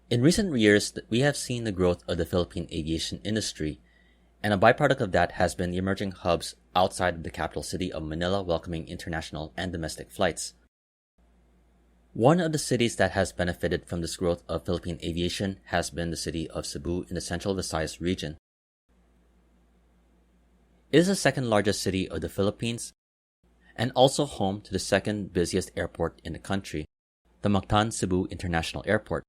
In recent years, we have seen the growth of the Philippine aviation industry, and a byproduct of that has been the emerging hubs outside of the capital city of Manila welcoming international and domestic flights. One of the cities that has benefited from this growth of Philippine aviation has been the city of Cebu in the Central Visayas region. It is the second largest city of the Philippines and also home to the second busiest airport in the country, the Mactan-Cebu International Airport.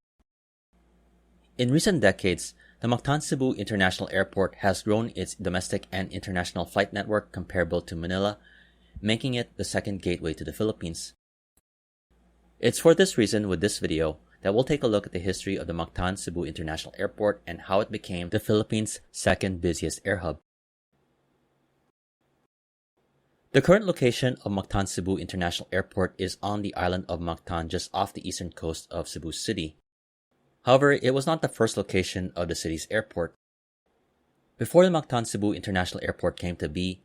In recent decades, the Mactan-Cebu International Airport has grown its domestic and international flight network comparable to Manila, making it the second gateway to the Philippines. It's for this reason with this video that we'll take a look at the history of the Mactan-Cebu International Airport and how it became the Philippines' second busiest air hub. The current location of Mactan-Cebu International Airport is on the island of Mactan just off the eastern coast of Cebu City. However, it was not the first location of the city's airport. Before the Mactan-Cebu International Airport came to be,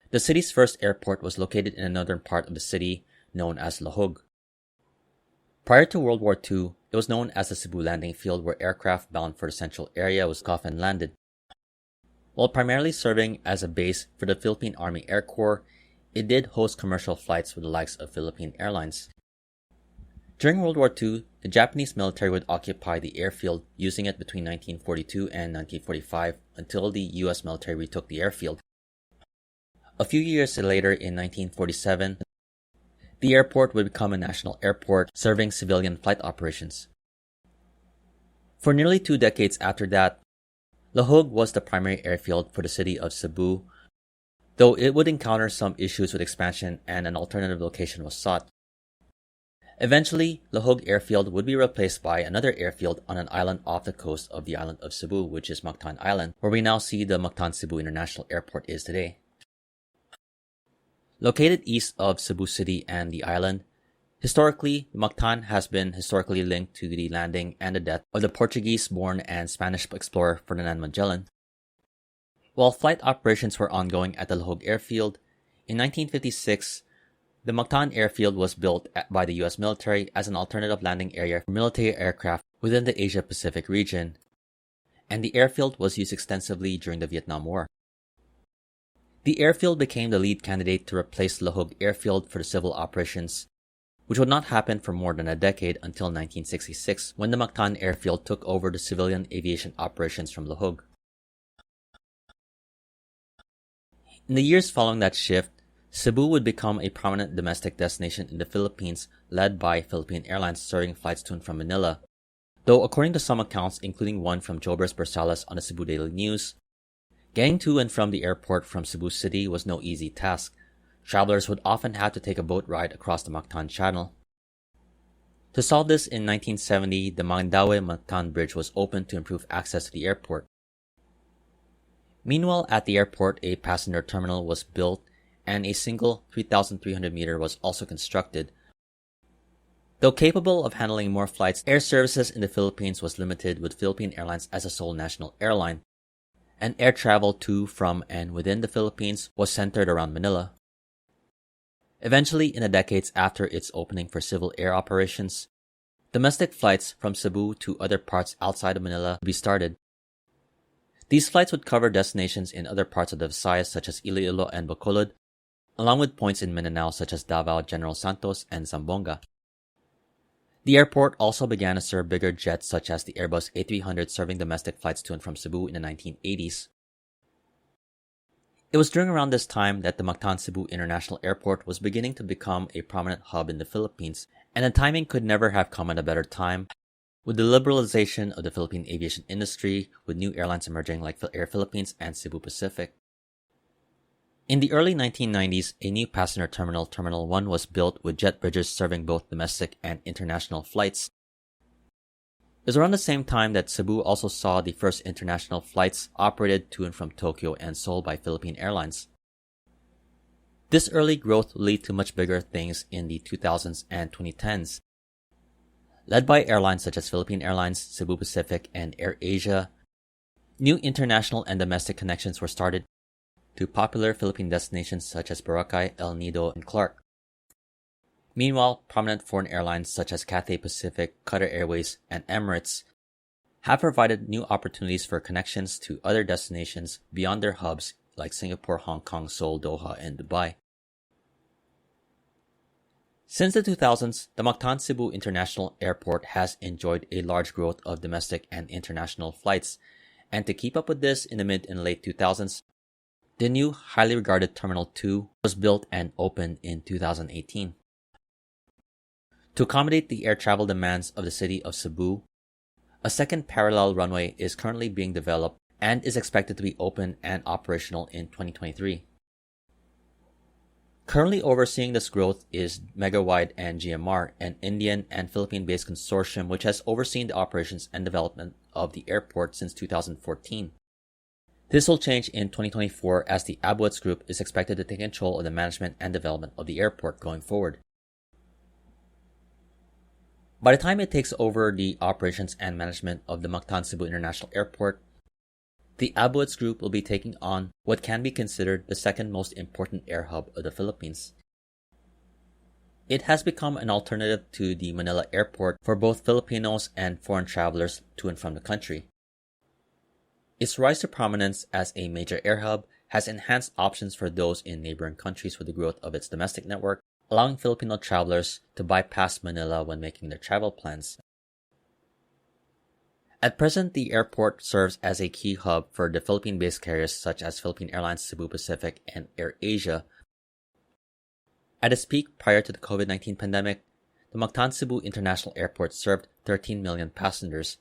the city's first airport was located in the northern part of the city known as Lahug. Prior to World War II, it was known as the Cebu Landing Field where aircraft bound for the central area was coffin landed. While primarily serving as a base for the Philippine Army Air Corps, it did host commercial flights with the likes of Philippine Airlines. During World War II, the Japanese military would occupy the airfield, using it between 1942 and 1945 until the US military retook the airfield. A few years later, in 1947, the airport would become a national airport serving civilian flight operations. For nearly 2 decades after that, Lahug was the primary airfield for the city of Cebu, though it would encounter some issues with expansion and an alternative location was sought. Eventually, Lahug Airfield would be replaced by another airfield on an island off the coast of the island of Cebu, which is Mactan Island, where we now see the Mactan-Cebu International Airport is today. Located east of Cebu City and the island, historically, Mactan has been historically linked to the landing and the death of the Portuguese-born and Spanish explorer Ferdinand Magellan. While flight operations were ongoing at the Lahug Airfield, in 1956, the Mactan Airfield was built by the US military as an alternative landing area for military aircraft within the Asia-Pacific region, and the airfield was used extensively during the Vietnam War. The airfield became the lead candidate to replace Lahug Airfield for the civil operations, which would not happen for more than a decade until 1966 when the Mactan Airfield took over the civilian aviation operations from Lahug. In the years following that shift, Cebu would become a prominent domestic destination in the Philippines, led by Philippine Airlines serving flights to and from Manila, though according to some accounts, including one from Jobers Bersalas on the Cebu Daily News, getting to and from the airport from Cebu City was no easy task. Travelers would often have to take a boat ride across the Mactan Channel. To solve this, in 1970, the Mandaue-Mactan Bridge was opened to improve access to the airport. Meanwhile, at the airport, a passenger terminal was built and a single 3,300 meter was also constructed. Though capable of handling more flights, air services in the Philippines was limited with Philippine Airlines as a sole national airline, and air travel to, from, and within the Philippines was centered around Manila. Eventually, in the decades after its opening for civil air operations, domestic flights from Cebu to other parts outside of Manila would be started. These flights would cover destinations in other parts of the Visayas such as Iloilo and Bacolod, along with points in Mindanao such as Davao, General Santos, and Zamboanga. The airport also began to serve bigger jets such as the Airbus A300 serving domestic flights to and from Cebu in the 1980s. It was during around this time that the Mactan-Cebu International Airport was beginning to become a prominent hub in the Philippines, and the timing could never have come at a better time, with the liberalization of the Philippine aviation industry, with new airlines emerging like Air Philippines and Cebu Pacific. In the early 1990s, a new passenger terminal, Terminal 1, was built with jet bridges serving both domestic and international flights. It was around the same time that Cebu also saw the first international flights operated to and from Tokyo and Seoul by Philippine Airlines. This early growth would lead to much bigger things in the 2000s and 2010s. Led by airlines such as Philippine Airlines, Cebu Pacific, and Air Asia, new international and domestic connections were started to popular Philippine destinations such as Boracay, El Nido, and Clark. Meanwhile, prominent foreign airlines such as Cathay Pacific, Qatar Airways, and Emirates have provided new opportunities for connections to other destinations beyond their hubs like Singapore, Hong Kong, Seoul, Doha, and Dubai. Since the 2000s, the Mactan-Cebu International Airport has enjoyed a large growth of domestic and international flights, and to keep up with this in the mid and late 2000s, the new highly regarded Terminal 2 was built and opened in 2018. To accommodate the air travel demands of the city of Cebu, a second parallel runway is currently being developed and is expected to be open and operational in 2023. Currently overseeing this growth is Megawide and GMR, an Indian and Philippine-based consortium which has overseen the operations and development of the airport since 2014. This will change in 2024 as the Abuets Group is expected to take control of the management and development of the airport going forward. By the time it takes over the operations and management of the Mactan-Cebu International Airport, the Abuets Group will be taking on what can be considered the second most important air hub of the Philippines. It has become an alternative to the Manila Airport for both Filipinos and foreign travelers to and from the country. Its rise to prominence as a major air hub has enhanced options for those in neighboring countries with the growth of its domestic network, allowing Filipino travelers to bypass Manila when making their travel plans. At present, the airport serves as a key hub for the Philippine-based carriers such as Philippine Airlines, Cebu Pacific, and AirAsia. At its peak prior to the COVID-19 pandemic, the Mactan-Cebu International Airport served 13 million passengers,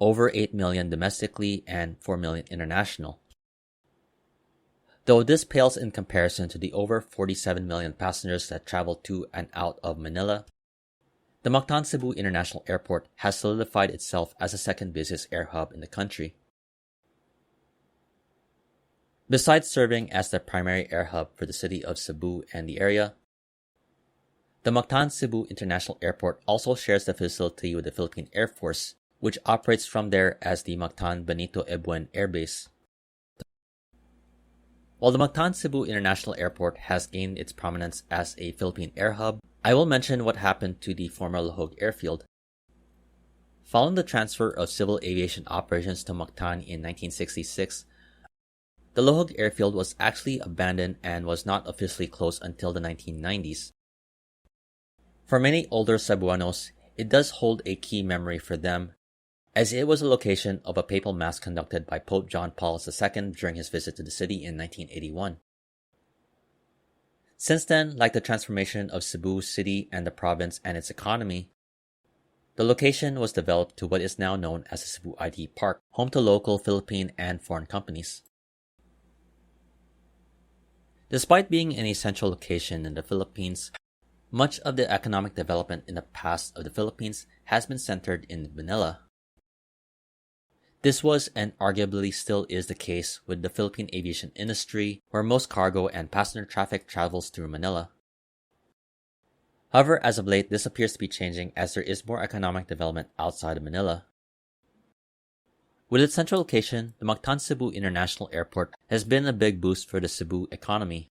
over 8 million domestically and 4 million international. Though this pales in comparison to the over 47 million passengers that travel to and out of Manila, the Mactan-Cebu International Airport has solidified itself as the second busiest air hub in the country. Besides serving as the primary air hub for the city of Cebu and the area, the Mactan-Cebu International Airport also shares the facility with the Philippine Air Force, which operates from there as the Mactan Benito Ebuen Air Base. While the Mactan-Cebu International Airport has gained its prominence as a Philippine air hub, I will mention what happened to the former Lahug airfield. Following the transfer of civil aviation operations to Mactan in 1966, the Lahug airfield was actually abandoned and was not officially closed until the 1990s. For many older Cebuanos, it does hold a key memory for them, as it was a location of a papal mass conducted by Pope John Paul II during his visit to the city in 1981. Since then, like the transformation of Cebu City and the province and its economy, the location was developed to what is now known as the Cebu IT Park, home to local Philippine and foreign companies. Despite being an essential location in the Philippines, much of the economic development in the past of the Philippines has been centered in Manila. This was and arguably still is the case with the Philippine aviation industry, where most cargo and passenger traffic travels through Manila. However, as of late, this appears to be changing as there is more economic development outside of Manila. With its central location, the Mactan-Cebu International Airport has been a big boost for the Cebu economy.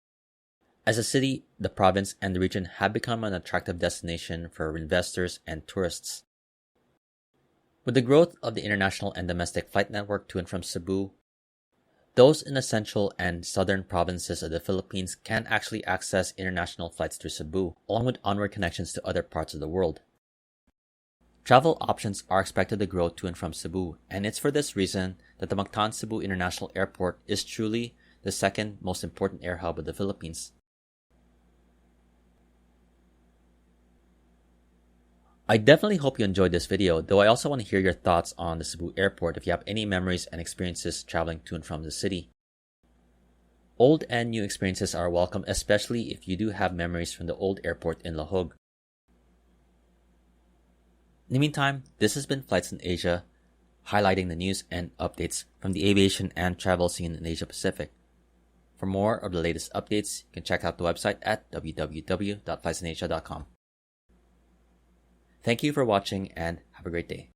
As a city, the province and the region have become an attractive destination for investors and tourists. With the growth of the international and domestic flight network to and from Cebu, those in the central and southern provinces of the Philippines can actually access international flights through Cebu, along with onward connections to other parts of the world. Travel options are expected to grow to and from Cebu, and it's for this reason that the Mactan-Cebu International Airport is truly the second most important air hub of the Philippines. I definitely hope you enjoyed this video, though I also want to hear your thoughts on the Cebu Airport if you have any memories and experiences traveling to and from the city. Old and new experiences are welcome, especially if you do have memories from the old airport in Lahug. In the meantime, this has been Flights in Asia, highlighting the news and updates from the aviation and travel scene in Asia Pacific. For more of the latest updates, you can check out the website at www.flightsinasia.com. Thank you for watching and have a great day.